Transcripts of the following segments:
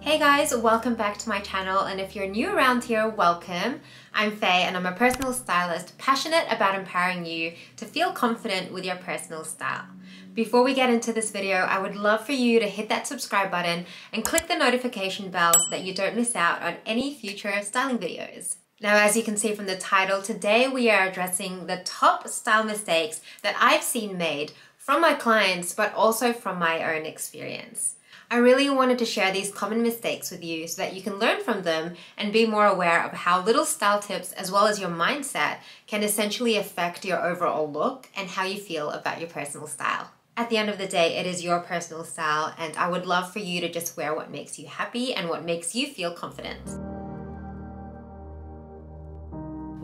Hey guys, welcome back to my channel, and if you're new around here, welcome. I'm Faye and I'm a personal stylist passionate about empowering you to feel confident with your personal style. Before we get into this video, I would love for you to hit that subscribe button and click the notification bell so that you don't miss out on any future styling videos. Now, as you can see from the title, today we are addressing the top style mistakes that I've seen made from my clients, but also from my own experience. I really wanted to share these common mistakes with you so that you can learn from them and be more aware of how little style tips as well as your mindset can essentially affect your overall look and how you feel about your personal style. At the end of the day, it is your personal style, and I would love for you to just wear what makes you happy and what makes you feel confident.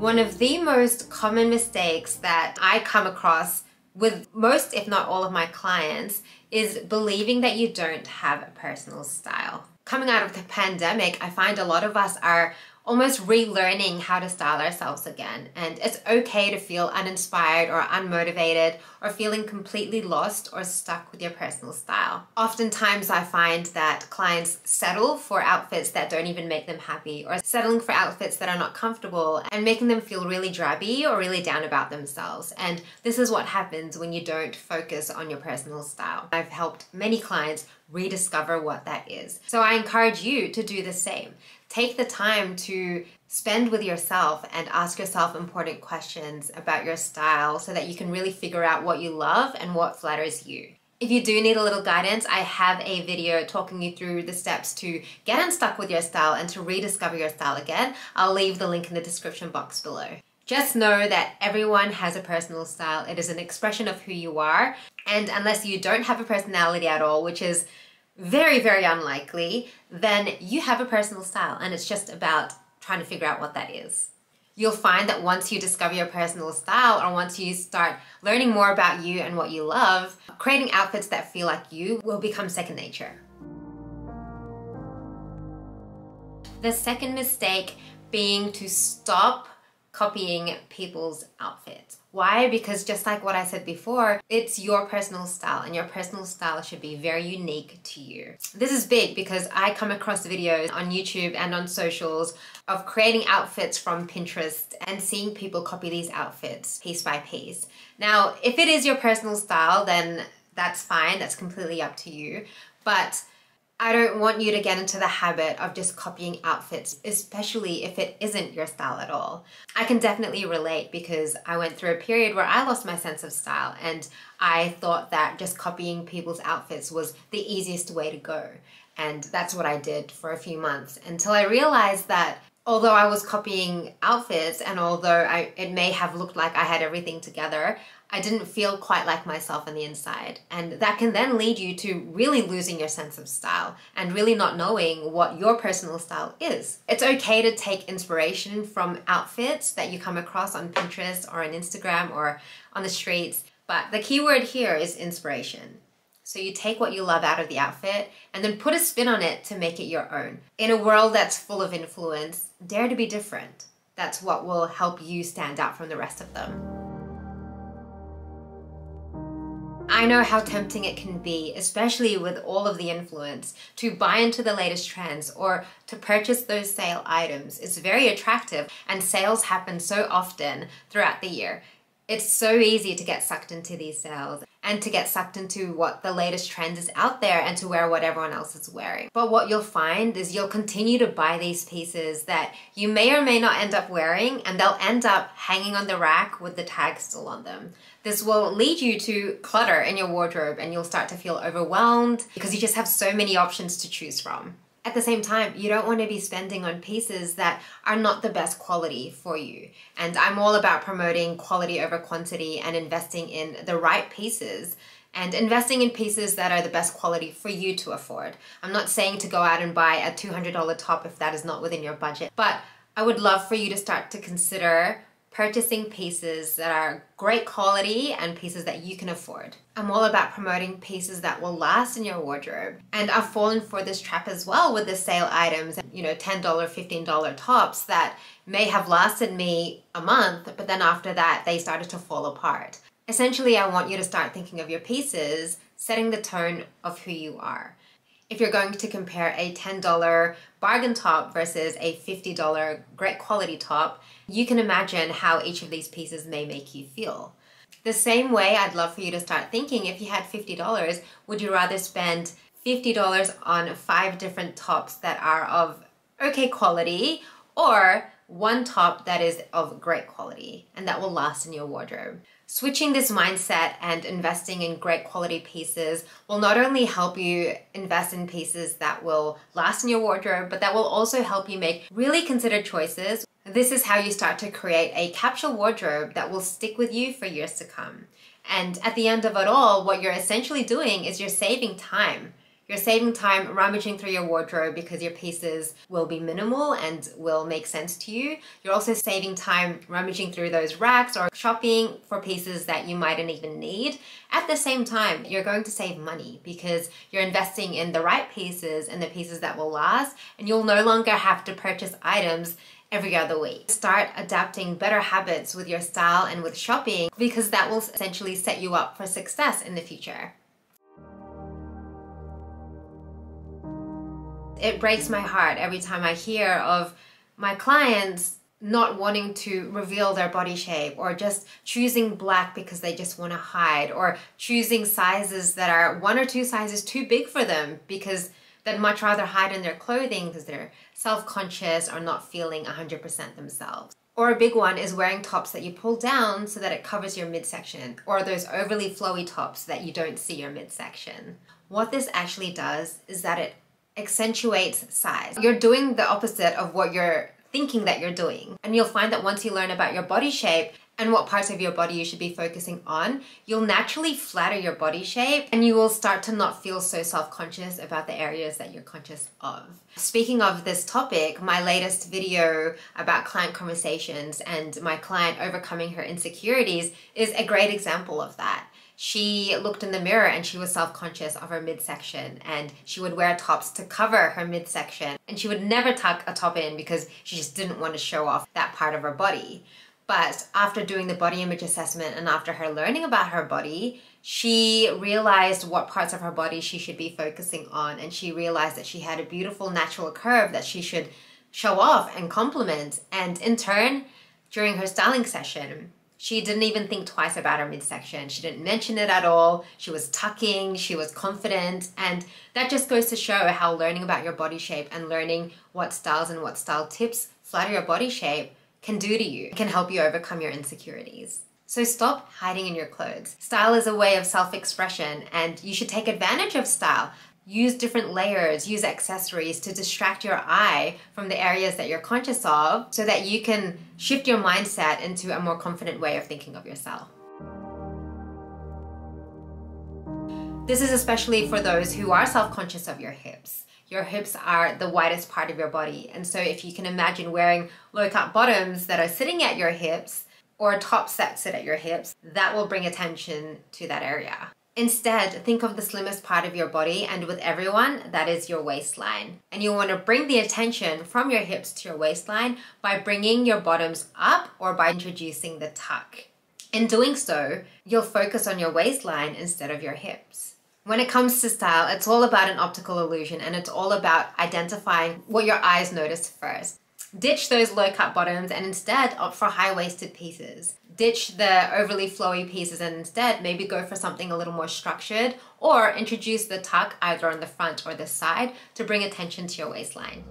One of the most common mistakes that I come across with most, if not all of my clients, is believing that you don't have a personal style. Coming out of the pandemic, I find a lot of us are almost relearning how to style ourselves again. And it's okay to feel uninspired or unmotivated or feeling completely lost or stuck with your personal style. Oftentimes I find that clients settle for outfits that don't even make them happy, or settling for outfits that are not comfortable and making them feel really drabby or really down about themselves. And this is what happens when you don't focus on your personal style. I've helped many clients rediscover what that is. So I encourage you to do the same. Take the time to spend with yourself and ask yourself important questions about your style so that you can really figure out what you love and what flatters you. If you do need a little guidance, I have a video talking you through the steps to get unstuck with your style and to rediscover your style again. I'll leave the link in the description box below. Just know that everyone has a personal style. It is an expression of who you are. And unless you don't have a personality at all, which is very, very unlikely, then you have a personal style, and it's just about trying to figure out what that is. You'll find that once you discover your personal style, or once you start learning more about you and what you love, creating outfits that feel like you will become second nature. The second mistake being to stop copying people's outfits. Why? Because just like what I said before, it's your personal style, and your personal style should be very unique to you. This is big because I come across videos on YouTube and on socials of creating outfits from Pinterest and seeing people copy these outfits piece by piece. Now, if it is your personal style, then that's fine. That's completely up to you. But I don't want you to get into the habit of just copying outfits, especially if it isn't your style at all. I can definitely relate because I went through a period where I lost my sense of style, and I thought that just copying people's outfits was the easiest way to go. And that's what I did for a few months until I realized that although I was copying outfits and although it may have looked like I had everything together, I didn't feel quite like myself on the inside. And that can then lead you to really losing your sense of style and really not knowing what your personal style is. It's okay to take inspiration from outfits that you come across on Pinterest or on Instagram or on the streets, but the key word here is inspiration. So you take what you love out of the outfit and then put a spin on it to make it your own. In a world that's full of influence, dare to be different. That's what will help you stand out from the rest of them. I know how tempting it can be, especially with all of the influence, to buy into the latest trends or to purchase those sale items. It's very attractive, and sales happen so often throughout the year. It's so easy to get sucked into these sales and to get sucked into what the latest trend is out there and to wear what everyone else is wearing. But what you'll find is you'll continue to buy these pieces that you may or may not end up wearing, and they'll end up hanging on the rack with the tag still on them. This will lead you to clutter in your wardrobe, and you'll start to feel overwhelmed because you just have so many options to choose from. At the same time, you don't want to be spending on pieces that are not the best quality for you. And I'm all about promoting quality over quantity and investing in the right pieces and investing in pieces that are the best quality for you to afford. I'm not saying to go out and buy a $200 top if that is not within your budget, but I would love for you to start to consider purchasing pieces that are great quality and pieces that you can afford. I'm all about promoting pieces that will last in your wardrobe. And I've fallen for this trap as well with the sale items, you know, $10, $15 tops that may have lasted me a month, but then after that, they started to fall apart. Essentially, I want you to start thinking of your pieces, setting the tone of who you are. If you're going to compare a $10 bargain top versus a $50 great quality top, you can imagine how each of these pieces may make you feel. The same way, I'd love for you to start thinking, if you had $50, would you rather spend $50 on 5 different tops that are of okay quality, or one top that is of great quality and that will last in your wardrobe? Switching this mindset and investing in great quality pieces will not only help you invest in pieces that will last in your wardrobe, but that will also help you make really considered choices. This is how you start to create a capsule wardrobe that will stick with you for years to come. And at the end of it all, what you're essentially doing is you're saving time. You're saving time rummaging through your wardrobe because your pieces will be minimal and will make sense to you. You're also saving time rummaging through those racks or shopping for pieces that you mightn't even need. At the same time, you're going to save money because you're investing in the right pieces and the pieces that will last, and you'll no longer have to purchase items every other week. Start adapting better habits with your style and with shopping, because that will essentially set you up for success in the future. It breaks my heart every time I hear of my clients not wanting to reveal their body shape, or just choosing black because they just want to hide, or choosing sizes that are 1 or 2 sizes too big for them because they'd much rather hide in their clothing because they're self-conscious or not feeling 100% themselves. Or a big one is wearing tops that you pull down so that it covers your midsection, or those overly flowy tops that you don't see your midsection. What this actually does is that it accentuates size. You're doing the opposite of what you're thinking that you're doing. And you'll find that once you learn about your body shape and what parts of your body you should be focusing on, you'll naturally flatter your body shape, and you will start to not feel so self-conscious about the areas that you're conscious of. Speaking of this topic, my latest video about client conversations and my client overcoming her insecurities is a great example of that. She looked in the mirror and she was self-conscious of her midsection, and she would wear tops to cover her midsection, and she would never tuck a top in because she just didn't want to show off that part of her body. But after doing the body image assessment and after her learning about her body, she realized what parts of her body she should be focusing on, and she realized that she had a beautiful natural curve that she should show off and compliment. And in turn, during her styling session, she didn't even think twice about her midsection. She didn't mention it at all. She was tucking, she was confident, and that just goes to show how learning about your body shape and learning what styles and what style tips flatter your body shape can do to you. It can help you overcome your insecurities. So stop hiding in your clothes. Style is a way of self-expression, and you should take advantage of style. Use different layers, use accessories to distract your eye from the areas that you're conscious of, so that you can shift your mindset into a more confident way of thinking of yourself. This is especially for those who are self-conscious of your hips. Your hips are the widest part of your body, and so if you can imagine wearing low-cut bottoms that are sitting at your hips, or tops that sit at your hips, that will bring attention to that area. Instead, think of the slimmest part of your body, and with everyone, that is your waistline. And you want to bring the attention from your hips to your waistline by bringing your bottoms up or by introducing the tuck. In doing so, you'll focus on your waistline instead of your hips. When it comes to style, it's all about an optical illusion, and it's all about identifying what your eyes notice first. Ditch those low-cut bottoms and instead opt for high-waisted pieces. Ditch the overly flowy pieces and instead maybe go for something a little more structured, or introduce the tuck either on the front or the side to bring attention to your waistline.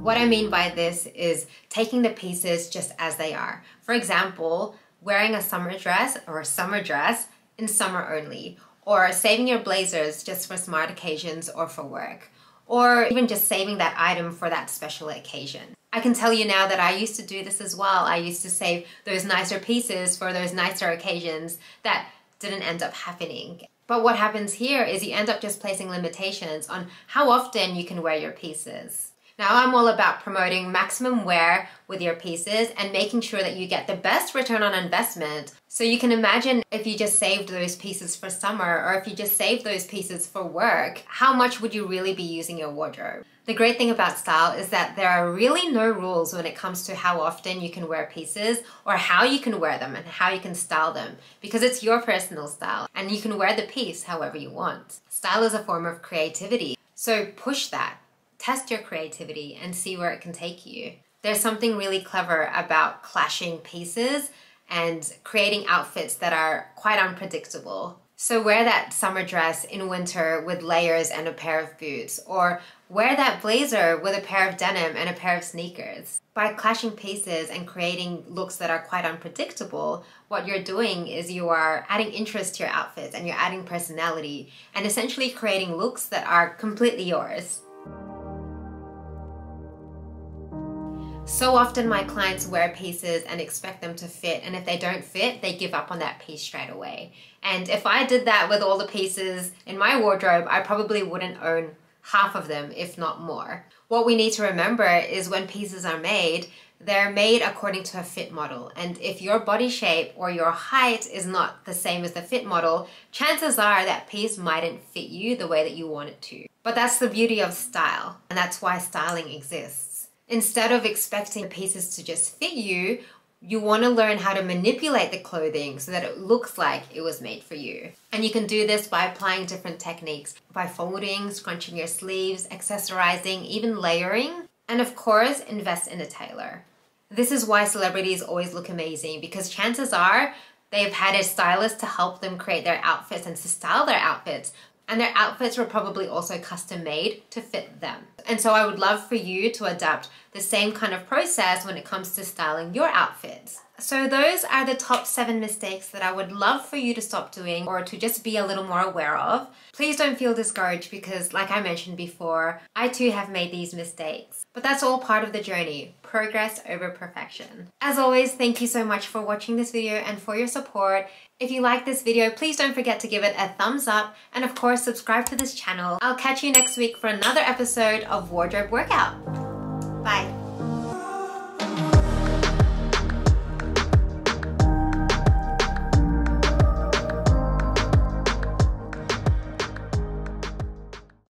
What I mean by this is taking the pieces just as they are. For example, wearing a summer dress or a summer dress in summer only, or saving your blazers just for smart occasions or for work, or even just saving that item for that special occasion. I can tell you now that I used to do this as well. I used to save those nicer pieces for those nicer occasions that didn't end up happening. But what happens here is you end up just placing limitations on how often you can wear your pieces. Now, I'm all about promoting maximum wear with your pieces and making sure that you get the best return on investment. So you can imagine if you just saved those pieces for summer, or if you just saved those pieces for work, how much would you really be using your wardrobe? The great thing about style is that there are really no rules when it comes to how often you can wear pieces or how you can wear them and how you can style them, because it's your personal style and you can wear the piece however you want. Style is a form of creativity, so push that. Test your creativity and see where it can take you. There's something really clever about clashing pieces and creating outfits that are quite unpredictable. So wear that summer dress in winter with layers and a pair of boots, or wear that blazer with a pair of denim and a pair of sneakers. By clashing pieces and creating looks that are quite unpredictable, what you're doing is you are adding interest to your outfits and you're adding personality and essentially creating looks that are completely yours. So often my clients wear pieces and expect them to fit, and if they don't fit, they give up on that piece straight away. And if I did that with all the pieces in my wardrobe, I probably wouldn't own half of them, if not more. What we need to remember is when pieces are made, they're made according to a fit model. And if your body shape or your height is not the same as the fit model, chances are that piece mightn't fit you the way that you want it to. But that's the beauty of style, and that's why styling exists. Instead of expecting the pieces to just fit you, you want to learn how to manipulate the clothing so that it looks like it was made for you. And you can do this by applying different techniques, by folding, scrunching your sleeves, accessorizing, even layering, and of course, invest in a tailor. This is why celebrities always look amazing, because chances are they've had a stylist to help them create their outfits and to style their outfits. And their outfits were probably also custom made to fit them. And so I would love for you to adapt the same kind of process when it comes to styling your outfits. So those are the top 7 mistakes that I would love for you to stop doing or to just be a little more aware of. Please don't feel discouraged because, like I mentioned before, I too have made these mistakes. But that's all part of the journey, progress over perfection. As always, thank you so much for watching this video and for your support. If you like this video, please don't forget to give it a thumbs up and of course subscribe to this channel. I'll catch you next week for another episode of Wardrobe Workout. Bye.